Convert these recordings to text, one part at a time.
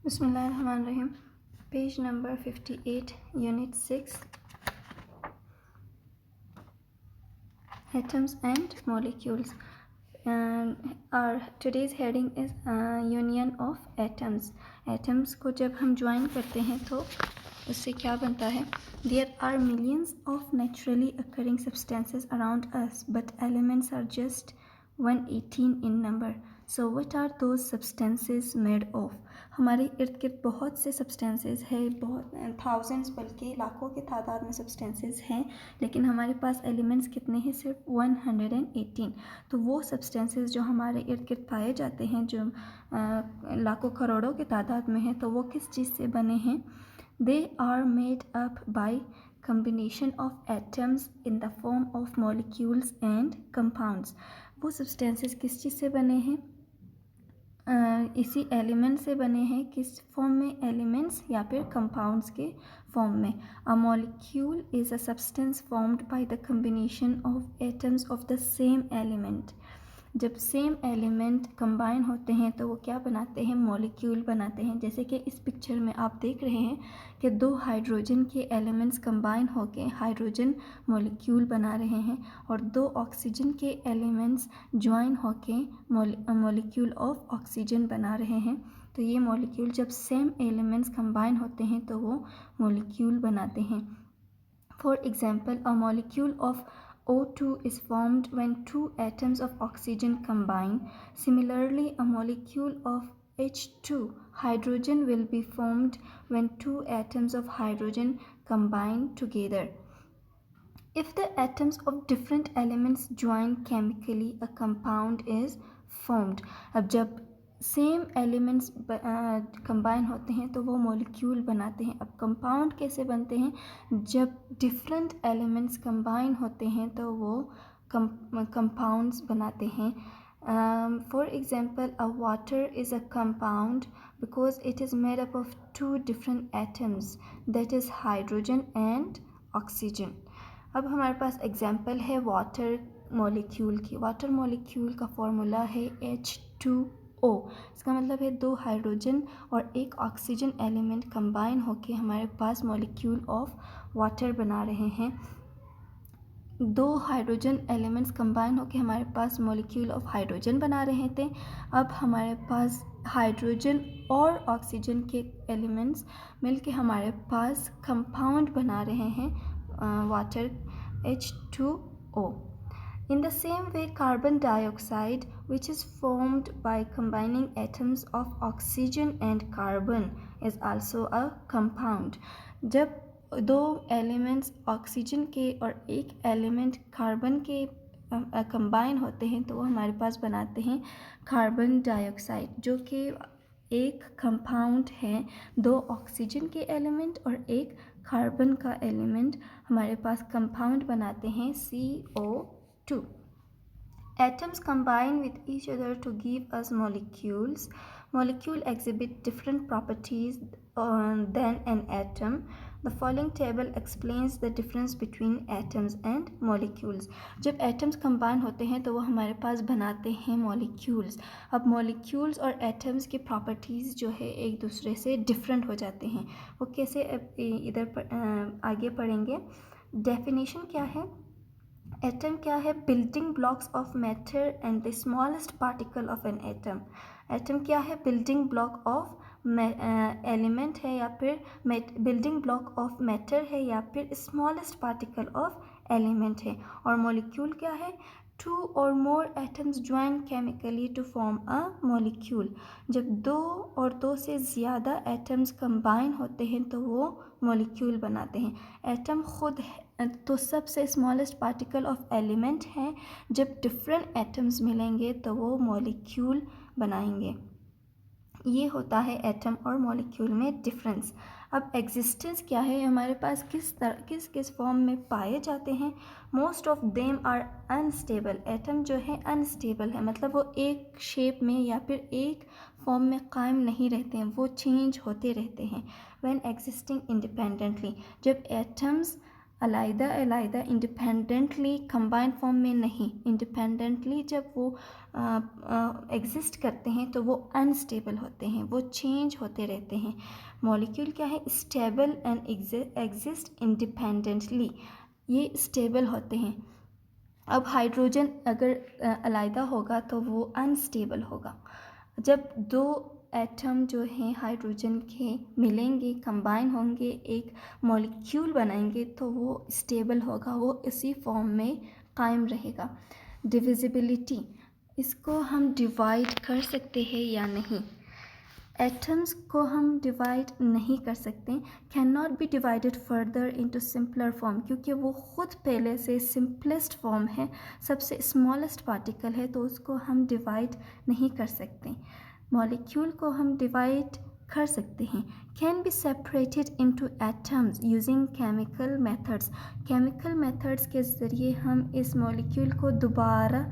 Bismillahirrahmanirrahim. Page number 58, Unit 6, Atoms and Molecules. Our today's heading is Union of Atoms. Atoms को जब हम join करते हैं तो उससे क्या बनता है? There are millions of naturally occurring substances around us, but elements are just 118 in number. So what are those substances made of? हमारे इर्द गिर्द बहुत से सब्सटेंसेस है, बहुत थाउजेंड्स बल्कि लाखों के तादाद में सब्सटेंसेस हैं, लेकिन हमारे पास एलिमेंट्स कितने हैं? सिर्फ 118. तो वो सब्सटेंसेस जो हमारे इर्द गिर्द पाए जाते हैं, जो लाखों करोड़ों के तादाद में हैं, तो वो किस चीज़ से बने हैं? They are made up by combination of atoms in the form of molecules and compounds. वो सब्सटेंसेस किस चीज़ से बने हैं? इसी एलिमेंट से बने हैं. किस फॉर्म में? एलिमेंट्स या फिर कंपाउंड्स के फॉर्म में. A molecule is a substance formed by the combination of atoms of the same element. जब सेम एलिमेंट कंबाइन होते हैं तो वो क्या बनाते हैं? मॉलिक्यूल बनाते हैं. जैसे कि इस पिक्चर में आप देख रहे हैं कि दो हाइड्रोजन के एलिमेंट्स कंबाइन होकर हाइड्रोजन मॉलिक्यूल बना रहे हैं और दो ऑक्सीजन के एलिमेंट्स ज्वाइन होकर मॉलिक्यूल ऑफ ऑक्सीजन बना रहे हैं. तो ये मॉलिक्यूल जब सेम एलिमेंट्स कंबाइन होते हैं तो वो मॉलिक्यूल बनाते हैं. For example, a molecule of O2 is formed when two atoms of oxygen combine. Similarly, a molecule of H2 hydrogen will be formed when two atoms of hydrogen combine together. If the atoms of different elements join chemically, a compound is formed. अब जब same elements combine होते हैं तो वो molecule बनाते हैं. अब compound कैसे बनते हैं? जब डिफरेंट एलिमेंट्स कंबाइन होते हैं तो वो कंपाउंड्स बनाते हैं. For example, a water is a compound because it is made up of two different atoms, that is hydrogen and oxygen. अब हमारे पास एग्जांपल है वाटर मॉलिक्यूल की. वाटर मॉलिक्यूल का फॉर्मूला है H2O. इसका मतलब है दो हाइड्रोजन और एक ऑक्सीजन एलिमेंट कंबाइन होके हमारे पास मॉलिक्यूल ऑफ वाटर बना रहे हैं. दो हाइड्रोजन एलिमेंट्स कंबाइन होके हमारे पास मॉलिक्यूल ऑफ हाइड्रोजन बना रहे थे. अब हमारे पास हाइड्रोजन और ऑक्सीजन के एलिमेंट्स मिलके हमारे पास कंपाउंड बना रहे हैं water H2O. In the same way, carbon dioxide, which is formed by combining atoms of oxygen and carbon, is also a compound. जब दो एलिमेंट्स ऑक्सीजन के और एक एलिमेंट कार्बन के कंबाइन होते हैं तो वो हमारे पास बनाते हैं कार्बन डाइऑक्साइड, जो कि एक कंपाउंड है. दो ऑक्सीजन के एलिमेंट और एक कार्बन का एलिमेंट हमारे पास कंपाउंड बनाते हैं CO2. Atoms combine with each other to give us molecules. Molecule exhibit different properties than an atom. The following table explains the difference between atoms and molecules. जब atoms combine होते हैं तो वो हमारे पास बनाते हैं molecules. अब molecules और atoms की properties जो है एक दूसरे से different हो जाते हैं. वो कैसे इधर आगे पढ़ेंगे. Definition क्या है? एटम क्या है? Building blocks of matter and the smallest particle of an atom. Atom क्या है? बिल्डिंग ब्लॉक ऑफ एलिमेंट है या फिर बिल्डिंग ब्लॉक ऑफ मैटर है या फिर स्मॉलेस्ट पार्टिकल ऑफ एलिमेंट है. और मॉलिक्यूल क्या है? Two or more atoms join chemically to form a molecule. जब दो और दो से ज़्यादा एटम्स कंबाइन होते हैं तो वो मॉलिक्यूल बनाते हैं. एटम खुद तो सबसे स्मॉलेस्ट पार्टिकल ऑफ एलिमेंट है. जब डिफरेंट एटम्स मिलेंगे तो वो मॉलिक्यूल बनाएंगे. ये होता है एटम और मॉलिक्यूल में डिफरेंस. अब एग्जिस्टेंस क्या है? हमारे पास किस फॉर्म में पाए जाते हैं? Most of them are unstable. Atom जो है अनस्टेबल है, मतलब वो एक शेप में या फिर एक फॉर्म में कायम नहीं रहते हैं, वो चेंज होते रहते हैं. When existing independently. जब एटम्स अलग अलग इंडिपेंडेंटली कंबाइन फॉर्म में नहीं, इंडिपेंडेंटली जब वो एग्जिस्ट करते हैं तो वो अनस्टेबल होते हैं, वो चेंज होते रहते हैं। मॉलिक्यूल क्या है, स्टेबल एंड एग्जिस्ट इंडिपेंडेंटली, ये स्टेबल होते हैं। अब हाइड्रोजन अगर अलग होगा तो वो अनस्टेबल होगा। जब दो एटम जो हैं हाइड्रोजन के मिलेंगे, कंबाइन होंगे, एक मॉलिक्यूल बनाएंगे तो वो स्टेबल होगा, वो इसी फॉर्म में कायम रहेगा। डिविजिबिलिटी, इसको हम डिवाइड कर सकते हैं या नहीं। एटम्स को हम डिवाइड नहीं कर सकते, can not be divided further into simpler form, क्योंकि वो खुद पहले से सिंपलेस्ट फॉर्म है, सबसे स्मॉलेस्ट पार्टिकल है, तो उसको हम डिवाइड नहीं कर सकते। मॉलिक्यूल को हम डिवाइड कर सकते हैं। Can be separated into atoms using chemical methods, chemical methods के ज़रिए हम इस मॉलिक्यूल को दोबारा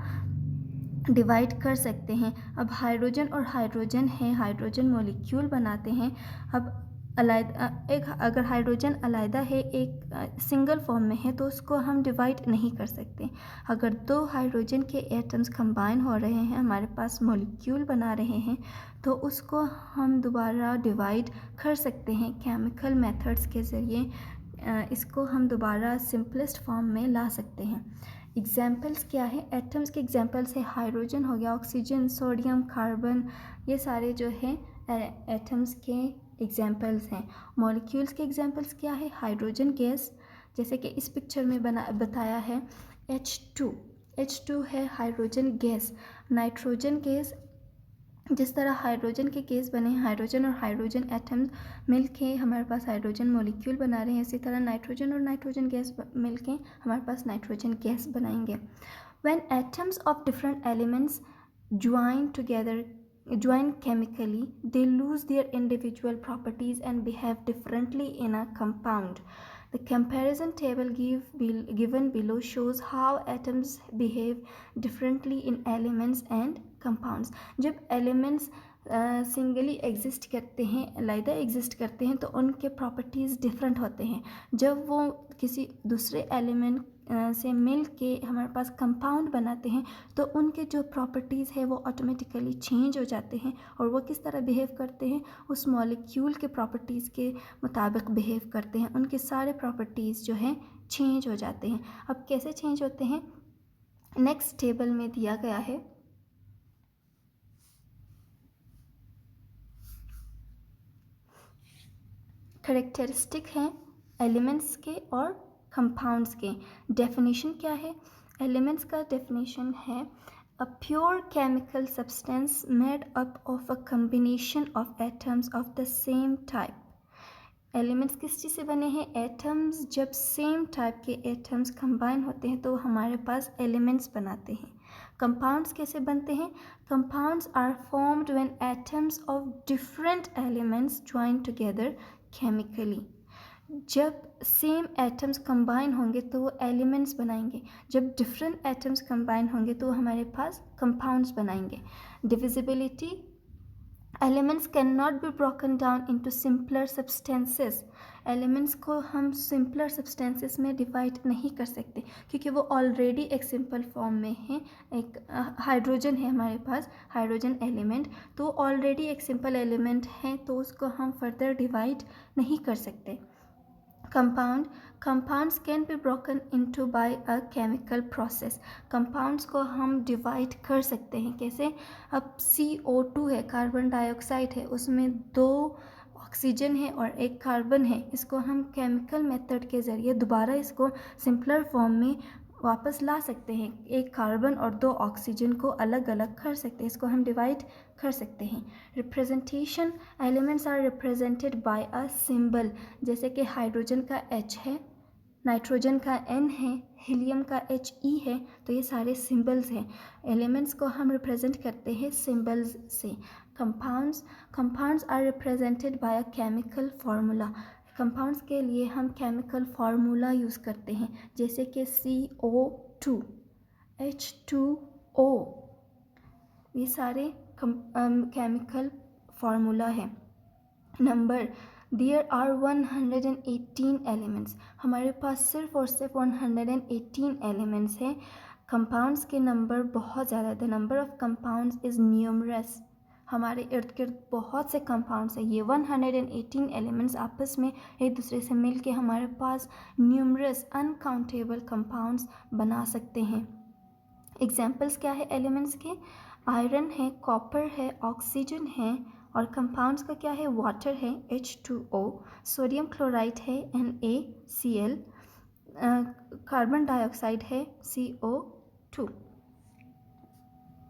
डिवाइड कर सकते हैं। अब हाइड्रोजन और हाइड्रोजन है, हाइड्रोजन मॉलिक्यूल बनाते हैं। अब एक अगर हाइड्रोजन अलग है, एक सिंगल फॉर्म में है, तो उसको हम डिवाइड नहीं कर सकते। अगर दो हाइड्रोजन के एटम्स कंबाइन हो रहे हैं, हमारे पास मॉलिक्यूल बना रहे हैं, तो उसको हम दोबारा डिवाइड कर सकते हैं केमिकल मेथड्स के ज़रिए। इसको हम दोबारा सिंपलेस्ट फॉर्म में ला सकते हैं। एग्जाम्पल्स क्या है, एटम्स के एग्जाम्पल्स है हाइड्रोजन हो गया, ऑक्सीजन, सोडियम, कार्बन, ये सारे जो है एटम्स के एग्जाम्पल्स हैं। मॉलिक्यूल्स के एग्जाम्पल्स क्या है, हाइड्रोजन गैस, जैसे कि इस पिक्चर में बताया है H2 है हाइड्रोजन गैस। नाइट्रोजन गैस, जिस तरह हाइड्रोजन के गैस बने, हाइड्रोजन और हाइड्रोजन एटम्स मिलके हमारे पास हाइड्रोजन मॉलिक्यूल बना रहे हैं, इसी तरह नाइट्रोजन और नाइट्रोजन गैस मिलके हमारे पास नाइट्रोजन गैस बनाएंगे। When atoms of different elements join chemically, they lose their individual properties and behave differently in a compound. The comparison table given below shows how atoms behave differently in elements and compounds. जब elements singly exist करते हैं, अलग exist करते हैं, तो उनके properties different होते हैं। जब वो किसी दूसरे एलिमेंट से मिल के हमारे पास कंपाउंड बनाते हैं, तो उनके जो प्रॉपर्टीज़ है वो ऑटोमेटिकली चेंज हो जाते हैं, और वो किस तरह बिहेव करते हैं, उस मॉलिक्यूल के प्रॉपर्टीज़ के मुताबिक बिहेव करते हैं। उनके सारे प्रॉपर्टीज़ जो हैं चेंज हो जाते हैं। अब कैसे चेंज होते हैं, नेक्स्ट टेबल में दिया गया है। करेक्टरिस्टिक हैं एलिमेंट्स के और कंपाउंड्स के। डेफिनेशन क्या है, एलिमेंट्स का डेफिनेशन है a pure chemical substance made up of a combination of atoms of the same type. Elements किस चीज़ से बने हैं, एटम्स। जब सेम टाइप के एटम्स कंबाइन होते हैं तो हमारे पास एलिमेंट्स बनाते हैं। कंपाउंड्स कैसे बनते हैं, compounds are formed when atoms of different elements join together chemically. जब सेम एटम्स कंबाइन होंगे तो वो एलिमेंट्स बनाएंगे, जब डिफरेंट एटम्स कंबाइन होंगे तो हमारे पास कंपाउंड्स बनाएंगे। Divisibility, elements can not be broken down into simpler substances. Elements को हम सिंपलर सब्सटेंसेस में डिवाइड नहीं कर सकते, क्योंकि वो ऑलरेडी एक सिंपल फॉर्म में है। एक हाइड्रोजन है हमारे पास, हाइड्रोजन एलिमेंट, तो ऑलरेडी एक सिंपल एलिमेंट है, तो उसको हम फर्दर डिवाइड नहीं कर सकते। Compounds can be broken into bye a chemical process. Compounds को हम डिवाइड कर सकते हैं, कैसे, अब CO2 है, कार्बन डाइऑक्साइड है, उसमें 2 ऑक्सीजन है और 1 कार्बन है। इसको हम केमिकल मेथड के ज़रिए दोबारा इसको सिंपलर फॉर्म में वापस ला सकते हैं। 1 कार्बन और 2 ऑक्सीजन को अलग अलग कर सकते हैं, इसको हम डिवाइड कर सकते हैं। Representation, elements are represented by a symbol, जैसे कि हाइड्रोजन का H है, नाइट्रोजन का N है, हीलियम का HE है, तो ये सारे सिंबल्स हैं। एलिमेंट्स को हम रिप्रेजेंट करते हैं सिंबल्स से। Compounds are represented by a chemical formula. Compounds के लिए हम केमिकल फार्मूला यूज़ करते हैं, जैसे कि CO2, H2O, ये सारे केमिकल फार्मूला है। नंबर, देयर आर 118 एलिमेंट्स, हमारे पास सिर्फ और सिर्फ 118 एलिमेंट्स हैं। कंपाउंड्स के नंबर बहुत ज़्यादा है, the number of compounds is numerous, हमारे इर्द गिर्द बहुत से कंपाउंड्स हैं। ये 118 एलिमेंट्स आपस में एक दूसरे से मिल के हमारे पास न्यूमरस अनकाउंटेबल कंपाउंड्स बना सकते हैं। एग्जाम्पल्स क्या है एलिमेंट्स के? आयरन है, कॉपर है, ऑक्सीजन है, और कंपाउंड्स का क्या है? वाटर है H2O, सोडियम क्लोराइड है NaCl, कार्बन डाइऑक्साइड है CO2।